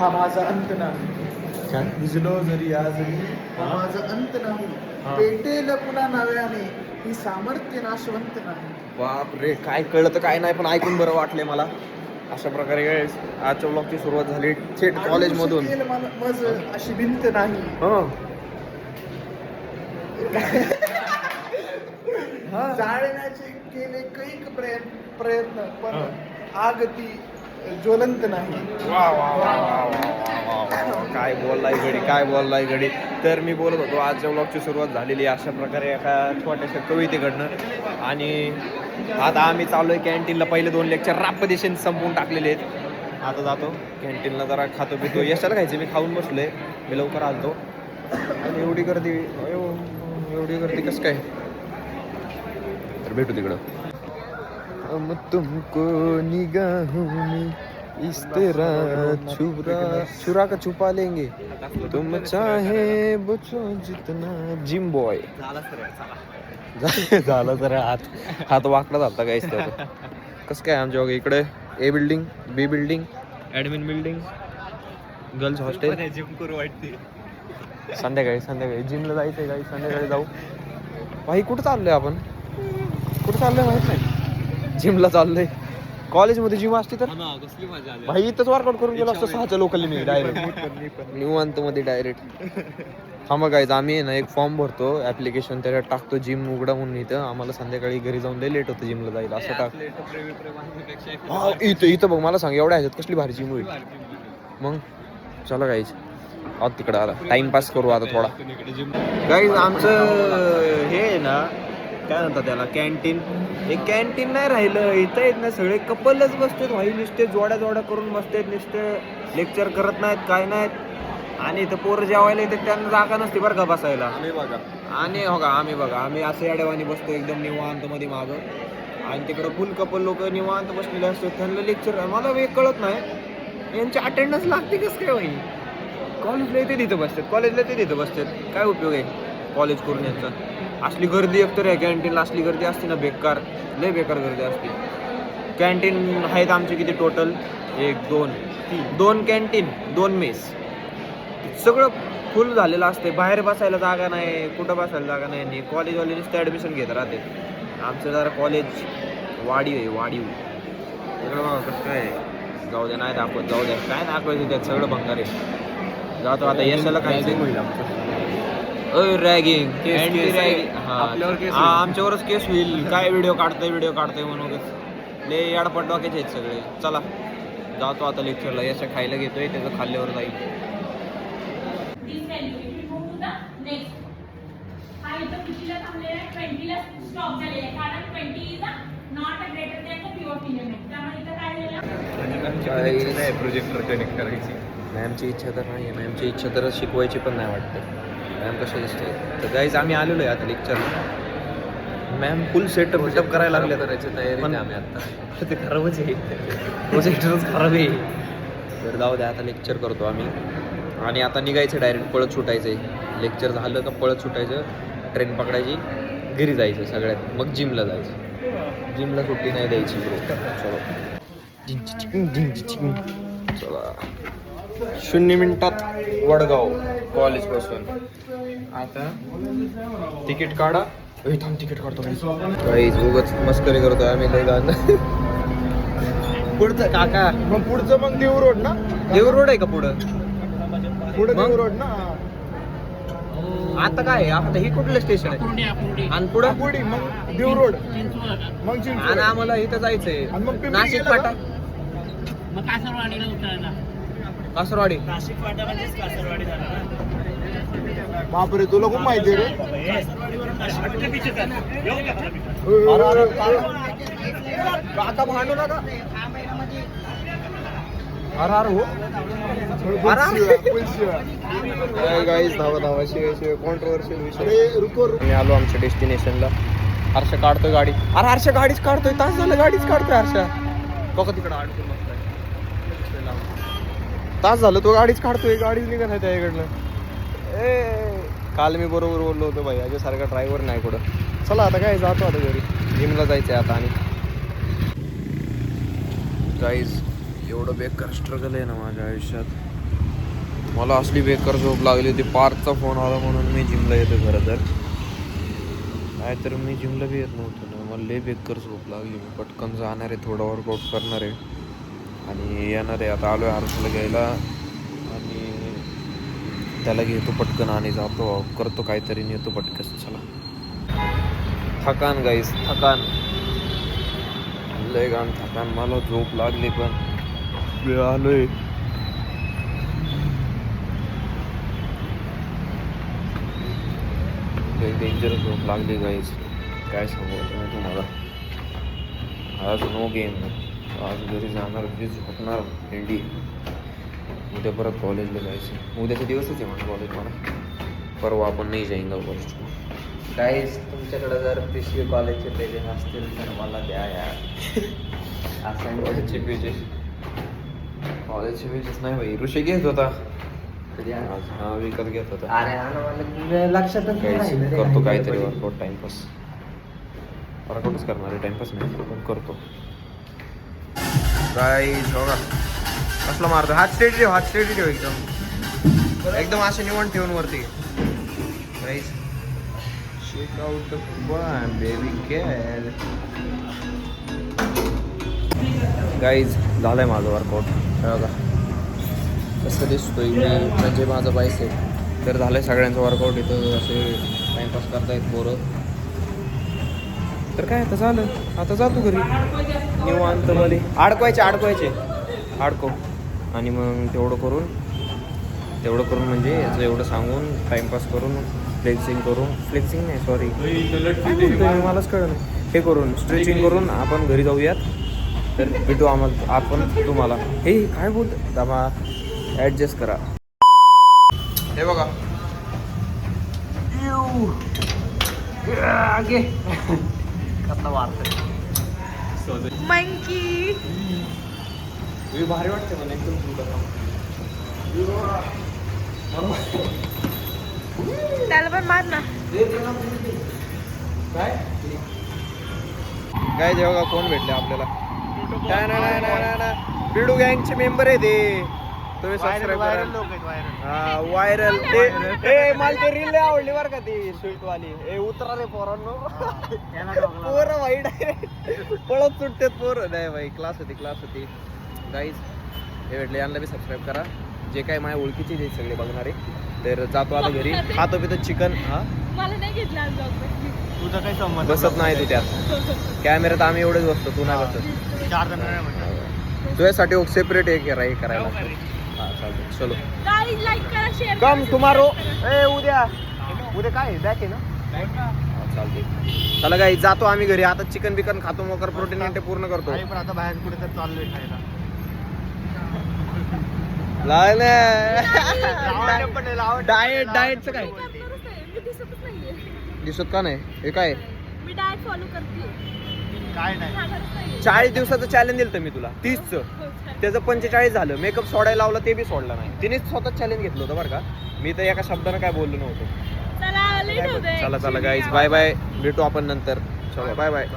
हा माझा अंत नाही. काय? भिजलो जरी आजरी हा हा. माझा अंत नाही. हा. पेटेल पुन्हा नव्याने ही सामर्थ्य नाशवंत नाही. बाप रे, काय कळलं तर काय नाही, पण ऐकून बरं वाटलंय मला. अशा प्रकारे आजच्या ब्लॉगची सुरुवात झाली थेट कॉलेजमधून. शकेल मज अशी भिंत नाही. हं. जाळण्याचे केले कैक प्रयत्न पण हा. आग ती ज्वलंत नाही. वा वा वा वा वा वा. काय बोललाय गडी, काय बोललाय गडी. तर मी बोलत होतो आजच्या ब्लॉगची सुरुवात झालेली अशा प्रकारे एका छोट्याशा कवितेकडनं. आणि आता आम्ही चाललोय कॅन्टीनला. पहिले 2 लेक्चर रापदेशाने संपवून टाकलेले आहेत. आता जातो कॅन्टीनला, जरा खातो पितो. यशाला खायचं, मी खाऊन बसलोय, मी लवकर आलतो. आणि एवढी गर्दी, एवढी गर्दी कसं काय. तर भेटू तिकडं. हम तुमको निगाहों में इस तरह चुरा का छुपा लेंगे, तुम चाहे बचो जितना. जिम बॉय झालं तर हात वाकडा झालता काय त्याचा. कसं काय आमच्या बघा इकडे A building, B building, admin building, girls hostel. Gym करू वाटते. संध्याकाळी जिमला जायचंय काही, संध्याकाळी जाऊ. भाई कुठं चाललोय आपण, कुठं चाललोय माहित नाही. जिमला चाललोय. कॉलेजमध्ये जिम असते तर कसली मजा आली. भाई इथंच वर्कआउट करून गेलो असतो 6च्या लोकल मी डायरेक्ट निवांत मध्ये डायरेक्ट. थांबा गाईज, आम्ही आहे ना एक फॉर्म भरतो ॲप्लिकेशन, त्याच्यात टाकतो जिम उघडा म्हणून. इथं आम्हाला संध्याकाळी घरी जाऊन लय लेट होतं जिमला जायला. असं टाक. हा इथं बघ, मला सांग एवढ्या ह्याच्यात कसली भारी जिम होईल. मग चला गाईज आत तिकडं आला, टाइमपास करू आता थोडा. गाईज आमचं हे आहे ना, काय म्हणतात त्याला, कॅन्टीन. हे कॅन्टीन नाही राहिलं इथं. येत ना सगळे कपलच बसतात भाई, नुसते जोड्या करून बसतात, नुसते लेक्चर करत नाहीत, काय नाहीत. आणि इथं पोरं जेवायला येतात, त्यांना जागा नसते बरं का बसायला. आणि हो का आम्ही असं याडेवानी बसतो एकदम निवांत मध्ये मागं. आणि तिकडं फुल कपल लोक निवांत बसलेले असतात, त्यांना लेक्चर. मला वेग कळत नाही यांची अटेंडन्स लागते कसं काय भाई. कॉलेजला येते तिथं बसतात, काय उपयोग आहे कॉलेज करून यांचा. असली गर्दी एकतर आहे कॅन्टीनला, असली गर्दी असते ना बेकार, लय बेकार गर्दी असते. कॅन्टीन आहेत आमचे किती टोटल, 1 2 3 2 कॅन्टीन, 2 मेस, सगळं फुल झालेलं असते. बाहेर बसायला जागा नाही, कुठं बसायला जागा नाही. कॉलेजवाले नुसतं ॲडमिशन घेत राहते. आमचं जरा कॉलेज वाढीव आहे, वाढीव. सगळं बघा कसं काय. जाऊ द्या, नाही दाखवत, जाऊ द्या, काय दाखवायचं त्यात, सगळं भंगार आहे. जातो आता यशाला खायचं. Ragging, anti ragging. हा आमच्यावरच केस होईल. काय व्हिडिओ काढतोय म्हणून लय याडपट डोक्याचे आहेत सगळे. चला जातो आता लेक्चरला. यशा खायला घेतोय, त्याचं खाल्ल्यावर जाईल. प्रोजेक्टर कनेक्ट करायची. मॅमची इच्छा तर नाही आहे, मॅमची इच्छा तर शिकवायची पण नाही वाटते. मॅम कशा दिसते. तर गाईज आम्ही आलेलो आहे आता लेक्चरला. मॅम फुल सेटअप बिटअप करायला लागले. करायची तयारी पण आम्ही आता. ते खराबच आहे, प्रोजेक्टरच खराब आहे. तर जाऊ द्या, आता लेक्चर करतो आम्ही. आणि आता निघायचं डायरेक्ट, पळत सुटायचं आहे. लेक्चर झालं का पळत सुटायचं, ट्रेन पकडायची, घरी जायचं सगळ्यात. मग जिमला जायचं. जिमला सुट्टी नाही द्यायची ब्रो. चला 0 मिनिटात वडगाव कॉलेजपासून. आता तिकीट काढा. थांब, तिकीट काढतो काही. उगाच मस्करी करतो आम्ही लय गाणं. पुढचं काका, मग पुढचं मग देव रोड ना, देव रोड आहे का पुढं. देव रोड ना. आता काय आता हे कुठलं स्टेशन आहे. आणि पुढं पुढे मग देव रोड, मग आणि आम्हाला इथं जायचंय आणि मग पिंपरी नाशिक गेलं फाटा, मग कासरवाडीला उतरायला. कासरवाडी. नाशिक फाटा म्हणजेच कासरवाडी झाला ना. बापरे, तुला खूप माहिती रे. काका भांडू नका. अरे हो, गाईज धावा शिवाय कॉन्ट्रोवर्शियल विषय. मी आलो आमच्या डेस्टिनेशनला. हर्षा काढतोय गाडी. अरे हर्षा गाडीच काढतोय, तास झालं गाडीच काढतोय हर्षा. बघा तिकडं अडकून बसलाय. तास झालं तो गाडीच काढतोय, गाडीच निघत आहे त्याकडनं. काल मी बरोबर बोललो होतो भाई, याच्यासारखा ड्रायव्हर नाही कुठं. चला आता काय, जातो आता घरी, जिमला जायचंय आता. आणि गाईज एवढं बेकार स्ट्रगल आहे ना माझ्या आयुष्यात. मला असली बेकार झोप लागली होती. पार्थचा फोन आला म्हणून मी जिमला येतो खरं तर. काय तर मी जिमला बी येत नव्हतो ना. मला लय बेकार झोप लागली. मी पटकन जाणार आहे, थोडं वर्कआउट करणार आहे आणि येणार आहे. आता आलो आहे हर्षला घ्यायला आणि त्याला घेतो पटकन आणि जातो, करतो काहीतरी, नेतो पटकन. चला. थकान गाईस, थकान लय गाण थकान. मला झोप लागली पण वेळ आलोय. डेंजर झोप लागली गाईस. काय सांगू मी तुम्हाला. आज नो गेम. आज घरी जाणार, घरी झोपणार भेंडी. उद्या परत कॉलेजला जायचं. उद्याचा दिवसच आहे म्हणून कॉलेज मला. परवा आपण नाही जाईंगा कॉलेज. गाईस तुमच्याकडे जर पिशवी कॉलेजचे पेजेस असतील तर मला द्या यार. कॉलेजचे पेजेस, कॉलेजचे पेजेस नाही भाई. ऋषी घेत होता हा, विकत घेत होता. अरे लक्षातच करतो काहीतरी वर्कआउट, टाइमपास. वर्कआउटच करणार आहे, टाइमपास नाही पण करतो. गाईस बघा कसला मारतो. हात स्टेडी ठेव, हात स्टेडी ठेव एकदम एकदम असे निवण ठेवून वरती. गाईस check out the fun baby girl. Guys झालंय माझं वर्कआउट. बघा कसं दिसतोय मी, म्हणजे माझं बायसेप. तर झालंय सगळ्यांचं वर्कआउट. इथं असे टाइमपास करतायत पोरं. तर काय आता झालं. आता जातो घरी निवांत मध्ये. अडकवायचे अडकव आणि मग तेवढं करून म्हणजे याचं एवढं सांगून टाइमपास करून फ्लेक्सिंग नाही सॉरी मलाच कळलं नाही. हे करून स्ट्रेचिंग करून आपण घरी जाऊयात. तर भेटू आपण तुम्हाला. हे काय बोलतो दामा, ॲडजस्ट करा. हे बघा कसला वाटतंय मंकी. भारी वाटते मला एकदम. त्याला पण मार ना. काय जे बघा कोण भेटले आपल्याला. बिडू गँगचे मेंबर आहे ते. तुम्ही सबस्क्राईब करा. हा व्हायरल ते मला ते रील आवडली बरं का ती स्वीट वाली. ए उतरा रे पोरांनो. पोरं वाईट आहे, पळत सुटतात पोरं. नाही भाई क्लास होती गाईज. हे भेटले यांना बी सबस्क्राईब करा. जे काय माझ्या ओळखीचे ते सगळे बघणारे. तर जातो आता घरी, खातो पितो चिकन. हा मला नाही घेतला तुझा काही संबंध बसत नाही तू त्यात. कॅमेऱ्यात आम्ही एवढेच बसतो, तू नाही बसत. 4 जण नाही म्हणतात. तुझ्यासाठी एक सेपरेट हे करायला. हा चालतं चलो. गाईज लाईक करा, शेअर कम टुमारो. ए उद्या काय बॅक आहे ना. चालते. चला गाई जातो आम्ही घरी आता. चिकन बिकन खातो, मोकर प्रोटीन इंटेक पूर्ण करतो. पण आता बाहेर कुठे तर चाललोय खायला. डाएटचं काय मी दिसतच नाहीये. दिसत का नाही. हे काय मी डाएट फॉलो करते. काय नाही. खाणारच नाहीये. 40 दिवसाचं चॅलेंज दिलं मी तुला. 30चं त्याचं 45 झालं. मेकअप सोडायला लावलं ते बी सोडलं नाही. तिनेच स्वतः चॅलेंज घेतलं होतं बरं का. मी तर एका शब्दानं काय बोललो नव्हतो. चला लेट होतंय. चला गाईज बाय बाय. भेटू आपण नंतर. चलो बाय बाय.